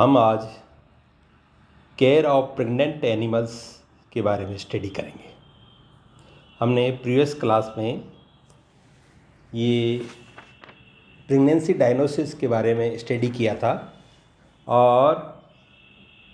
हम आज care of pregnant animals के बारे में स्टडी करेंगे। हमने प्रीवियस क्लास में ये प्रेगनेंसी डायग्नोसिस के बारे में स्टडी किया था और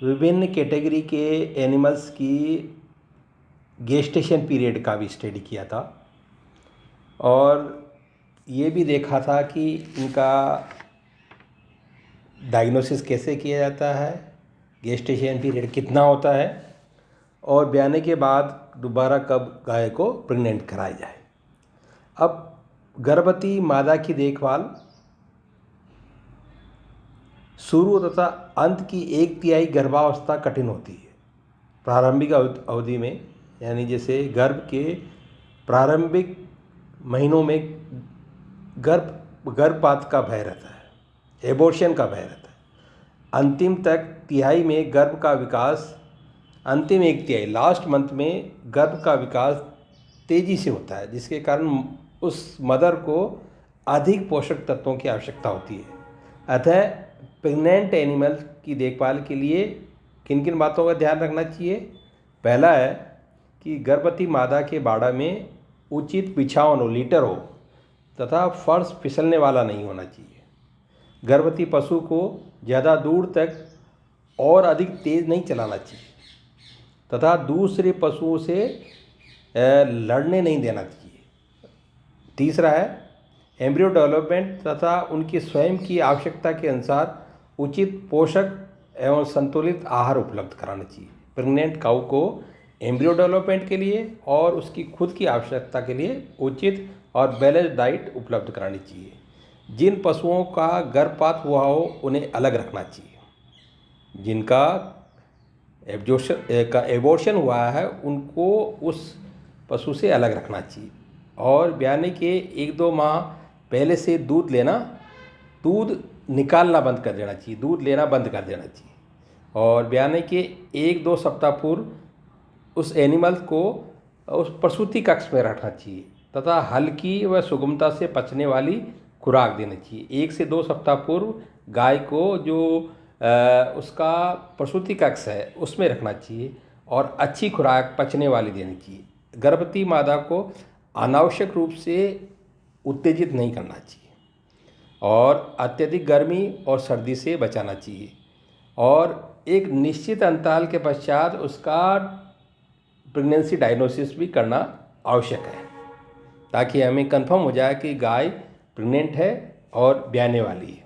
विभिन्न कैटेगरी के एनिमल्स की गेस्टेशन पीरियड का भी स्टडी किया था और ये भी देखा था कि इनका डायग्नोसिस कैसे किया जाता है, गेस्टेशन पीरियड कितना होता है और ब्याने के बाद दोबारा कब गाय को प्रेग्नेंट कराया जाए। अब गर्भवती मादा की देखभाल शुरू तथा अंत की 1/3 गर्भावस्था कठिन होती है। प्रारंभिक अवधि में यानी जैसे गर्भ के प्रारंभिक महीनों में गर्भपात का भय रहता है, एबॉर्शन का भय रहता है। अंतिम तक तिहाई में गर्भ का विकास, अंतिम 1/3 लास्ट मंथ में गर्भ का विकास तेज़ी से होता है, जिसके कारण उस मदर को अधिक पोषक तत्वों की आवश्यकता होती है। अतः प्रेग्नेंट एनिमल की देखभाल के लिए किन किन बातों का ध्यान रखना चाहिए। पहला है कि गर्भवती मादा के बाड़ा में उचित बिछावन हो, लीटर हो तथा फर्श फिसलने वाला नहीं होना चाहिए। गर्भवती पशु को ज़्यादा दूर तक और अधिक तेज़ नहीं चलाना चाहिए तथा दूसरे पशुओं से लड़ने नहीं देना चाहिए। तीसरा है एम्ब्रियो डेवलपमेंट तथा उनकी स्वयं की आवश्यकता के अनुसार उचित पोषक एवं संतुलित आहार उपलब्ध कराना चाहिए। प्रेग्नेंट काऊ को एम्ब्रियो डेवलपमेंट के लिए और उसकी खुद की आवश्यकता के लिए उचित और बैलेंस डाइट उपलब्ध करानी चाहिए। जिन पशुओं का गर्भपात हुआ हो उन्हें अलग रखना चाहिए। जिनका एबॉर्शन हुआ है उनको उस पशु से अलग रखना चाहिए और ब्याने के 1-2 माह पहले से दूध निकालना बंद कर देना चाहिए, दूध लेना बंद कर देना चाहिए और ब्याने के 1-2 सप्ताह पूर्व उस एनिमल को उस प्रसूति कक्ष में रखना चाहिए तथा हल्की व सुगमता से पचने वाली खुराक देनी चाहिए। 1 से 2 सप्ताह पूर्व गाय को जो उसका प्रसूति कक्ष है उसमें रखना चाहिए और अच्छी खुराक पचने वाली देनी चाहिए। गर्भवती मादा को अनावश्यक रूप से उत्तेजित नहीं करना चाहिए और अत्यधिक गर्मी और सर्दी से बचाना चाहिए और एक निश्चित अंतराल के पश्चात उसका प्रेगनेंसी डायग्नोसिस भी करना आवश्यक है ताकि हमें कंफर्म हो जाए कि गाय प्रेग्नेंट है और ब्याने वाली है।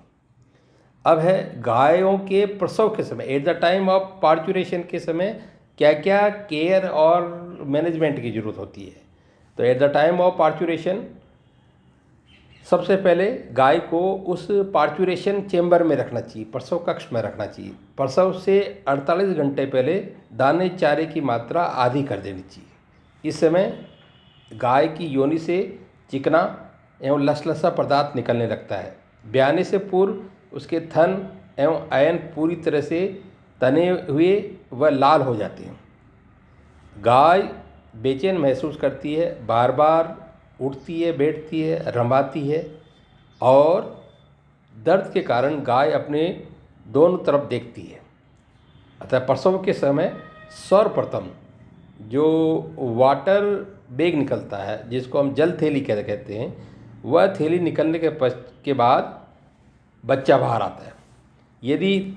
अब है गायों के प्रसव के समय, at the time of parturition के समय क्या क्या केयर और मैनेजमेंट की ज़रूरत होती है। तो at the time of parturition सबसे पहले गाय को उस पार्चुरेशन चेंबर में रखना चाहिए, प्रसव कक्ष में रखना चाहिए। प्रसव से 48 घंटे पहले दाने चारे की मात्रा आधी कर देनी चाहिए। इस समय गाय की योनि से चिकना एवं लसलसा पदार्थ निकलने लगता है। ब्याने से पूर्व उसके थन एवं आयन पूरी तरह से तने हुए व लाल हो जाते हैं। गाय बेचैन महसूस करती है, बार बार उठती है, बैठती है, रंभाती है और दर्द के कारण गाय अपने दोनों तरफ देखती है। अतः प्रसव के समय सर्वप्रथम जो वाटर बैग निकलता है जिसको हम जल थैली कहते हैं, वह थैली निकलने के बाद बच्चा बाहर आता है। यदि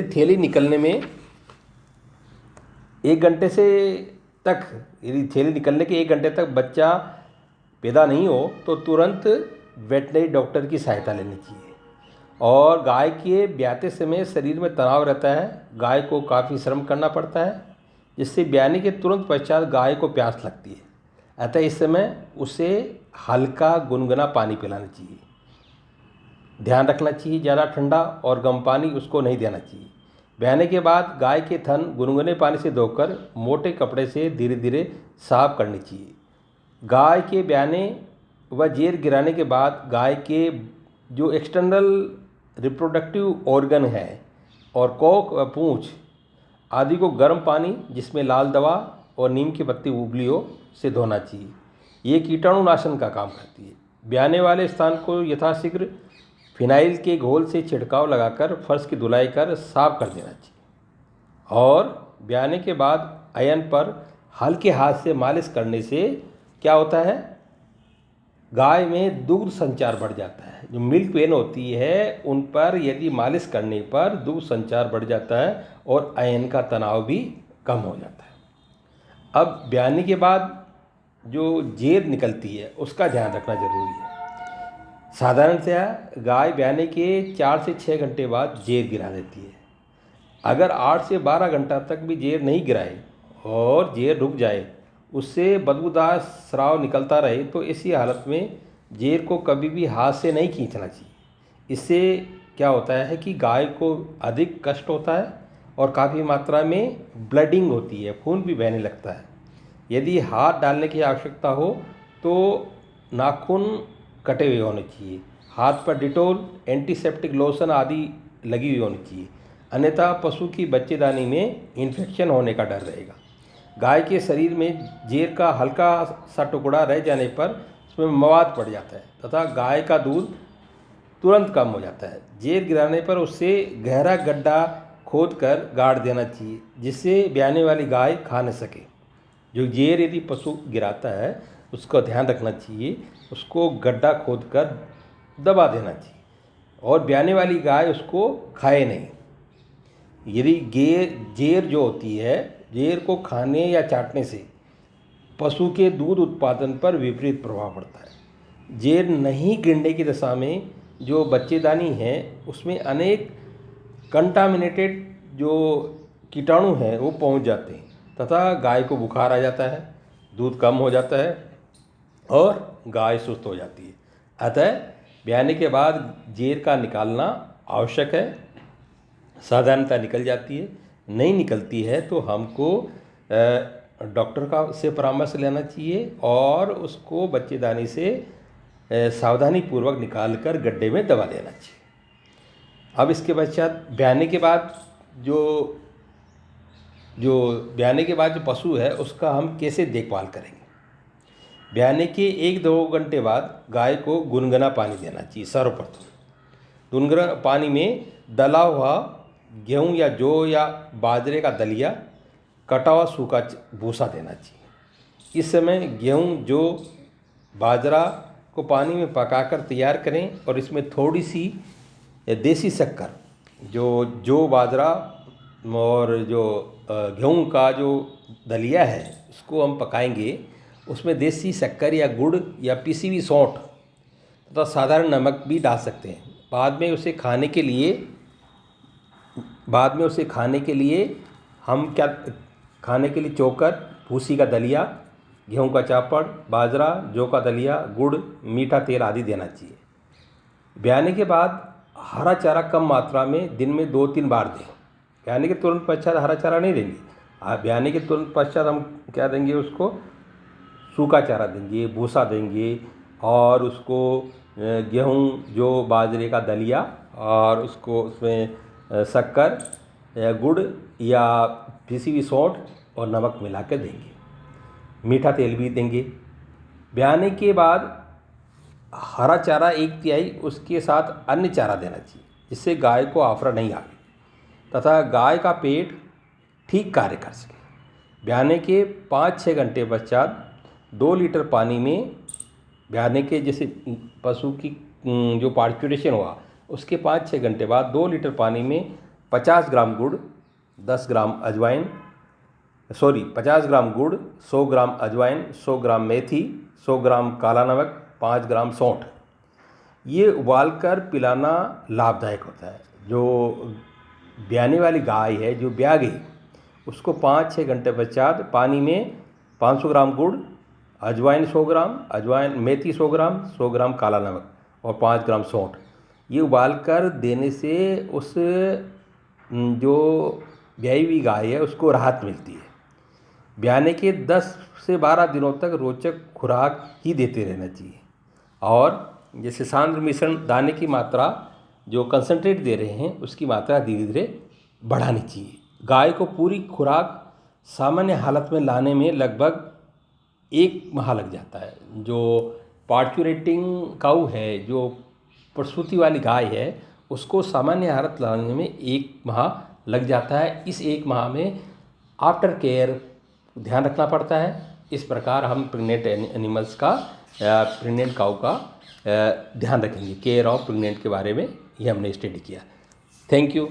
थैली निकलने में 1 घंटे से तक, यदि थैली निकलने के 1 घंटे तक बच्चा पैदा नहीं हो तो तुरंत वेटनरी डॉक्टर की सहायता लेनी चाहिए। और गाय के ब्याते समय शरीर में तनाव रहता है, गाय को काफ़ी श्रम करना पड़ता है, जिससे ब्याने के तुरंत पश्चात गाय को प्यास लगती है। अतः इस समय उसे हल्का गुनगुना पानी पिलाना चाहिए। ध्यान रखना चाहिए ज़्यादा ठंडा और गर्म पानी उसको नहीं देना चाहिए। ब्याने के बाद गाय के थन गुनगुने पानी से धोकर मोटे कपड़े से धीरे धीरे साफ करनी चाहिए। गाय के ब्याने व जेर गिराने के बाद गाय के जो एक्सटर्नल रिप्रोडक्टिव ऑर्गन है और कोख व पूंछ आदि को गर्म पानी जिसमें लाल दवा और नीम की पत्ती उबली हो से धोना चाहिए। ये कीटाणुनाशन का काम करती है। ब्याने वाले स्थान को यथाशीघ्र फिनाइल के घोल से छिड़काव लगाकर फर्श की धुलाई कर साफ कर देना चाहिए। और ब्याने के बाद अयन पर हल्के हाथ से मालिश करने से क्या होता है, गाय में दुग्ध संचार बढ़ जाता है। जो मिल्क वेन होती है उन पर यदि मालिश करने पर दुग्ध संचार बढ़ जाता है और अयन का तनाव भी कम हो जाता है। अब ब्याने के बाद जो जेर निकलती है उसका ध्यान रखना जरूरी है। साधारणतया गाय ब्याने के 4 से 6 घंटे बाद जेर गिरा देती है। अगर 8 से 12 घंटा तक भी जेर नहीं गिराए और जेर रुक जाए, उससे बदबूदार स्राव निकलता रहे, तो ऐसी हालत में जेर को कभी भी हाथ से नहीं खींचना चाहिए। इससे क्या होता है कि गाय को अधिक कष्ट होता है और काफ़ी मात्रा में ब्लडिंग होती है, खून भी बहने लगता है। यदि हाथ डालने की आवश्यकता हो तो नाखून कटे हुए होने चाहिए। हाथ पर डिटोल, एंटीसेप्टिक लोशन आदि लगी हुई होनी चाहिए, अन्यथा पशु की बच्चेदानी में इन्फेक्शन होने का डर रहेगा। गाय के शरीर में जेर का हल्का सा टुकड़ा रह जाने पर उसमें मवाद पड़ जाता है तथा गाय का दूध तुरंत कम हो जाता है। जेर गिराने पर उससे गहरा गड्ढा खोद कर गाड़ देना चाहिए, जिससे ब्याने वाली गाय खा न सके। जो जेर यदि पशु गिराता है उसका ध्यान रखना चाहिए, उसको गड्ढा खोद कर दबा देना चाहिए और ब्याने वाली गाय उसको खाए नहीं। यदि जेर जो होती है, जेर को खाने या चाटने से पशु के दूध उत्पादन पर विपरीत प्रभाव पड़ता है। जेर नहीं गिरने की दशा में जो बच्चेदानी है उसमें अनेक कंटामिनेटेड जो कीटाणु हैं वो पहुंच जाते हैं तथा गाय को बुखार आ जाता है, दूध कम हो जाता है और गाय सुस्त हो जाती है। अतः ब्याने के बाद जेर का निकालना आवश्यक है। साधारणतः निकल जाती है, नहीं निकलती है तो हमको डॉक्टर का से परामर्श लेना चाहिए और उसको बच्चेदानी से सावधानी पूर्वक निकाल कर गड्ढे में दबा देना चाहिए। अब इसके पश्चात ब्याने के बाद जो ब्याने के बाद जो पशु है उसका हम कैसे देखभाल करेंगे। ब्याने के 1-2 घंटे बाद गाय को गुनगुना पानी देना चाहिए। सर्वप्रथम गुनगुना पानी में डला हुआ गेहूँ या जौ या बाजरे का दलिया, कटा हुआ सूखा भूसा देना चाहिए। इस समय गेहूँ, जौ, बाजरा को पानी में पकाकर तैयार करें और इसमें थोड़ी सी देसी शक्कर, जो बाजरा और जो गेहूँ का जो दलिया है उसको हम पकाएंगे, उसमें देसी शक्कर या गुड़ या पिसी हुई सौंठ तथा साधारण नमक भी डाल सकते हैं। बाद में उसे खाने के लिए हम खाने के लिए चोकर, भूसी का दलिया, गेहूं का चापड़, बाजरा, जौ का दलिया, गुड़, मीठा तेल आदि देना चाहिए। ब्याने के बाद हरा चारा कम मात्रा में दिन में 2-3 बार दें। ब्याने के तुरंत पश्चात हरा चारा नहीं देंगे। ब्याने के तुरंत पश्चात हम क्या देंगे, उसको सूखा चारा देंगे, भूसा देंगे और उसको गेहूं, जौ, बाजरे का दलिया और उसको उसमें शक्कर या गुड़ या पिसी हुई सौंठ और नमक मिला के देंगे। मीठा तेल भी देंगे। ब्याने के बाद हरा चारा 1/3 उसके साथ अन्य चारा देना चाहिए, जिससे गाय को आफरा नहीं आवे तथा गाय का पेट ठीक कार्य कर सके। ब्याने के 5-6 घंटे पश्चात 2 लीटर पानी में ब्याने के जैसे पशु की जो पार्चुरेशन हुआ उसके 5-6 घंटे बाद 2 लीटर पानी में 50 ग्राम गुड़, 50 ग्राम गुड़, 100 ग्राम अजवाइन, 100 ग्राम मेथी, 100 ग्राम काला नमक, 5 ग्राम सौंठ, ये उबालकर पिलाना लाभदायक होता है। जो ब्याने वाली गाय है जो ब्या गई, उसको 5-6 घंटे पश्चात पानी में 500 ग्राम गुड़, अजवाइन 100 ग्राम, मेथी 100 ग्राम, 100 ग्राम काला नमक और 5 ग्राम सौंठ, ये उबालकर देने से उस जो ब्याई हुई गाय है उसको राहत मिलती है। ब्याने के 10 से 12 दिनों तक रोचक खुराक ही देते रहना चाहिए और जैसे सांद्र मिश्रण दाने की मात्रा जो कंसंट्रेट दे रहे हैं उसकी मात्रा धीरे धीरे बढ़ानी चाहिए। गाय को पूरी खुराक सामान्य हालत में लाने में लगभग 1 माह लग जाता है। जो पार्चुरेटिंग काऊ है, जो प्रसूति वाली गाय है उसको सामान्य आहार लाने में 1 माह लग जाता है। इस 1 माह में आफ्टर केयर ध्यान रखना पड़ता है। इस प्रकार हम प्रेग्नेंट एनिमल्स का प्रेग्नेंट काऊ का ध्यान रखेंगे। केयर ऑफ प्रेग्नेंट के बारे में ये हमने स्टडी किया। Thank you.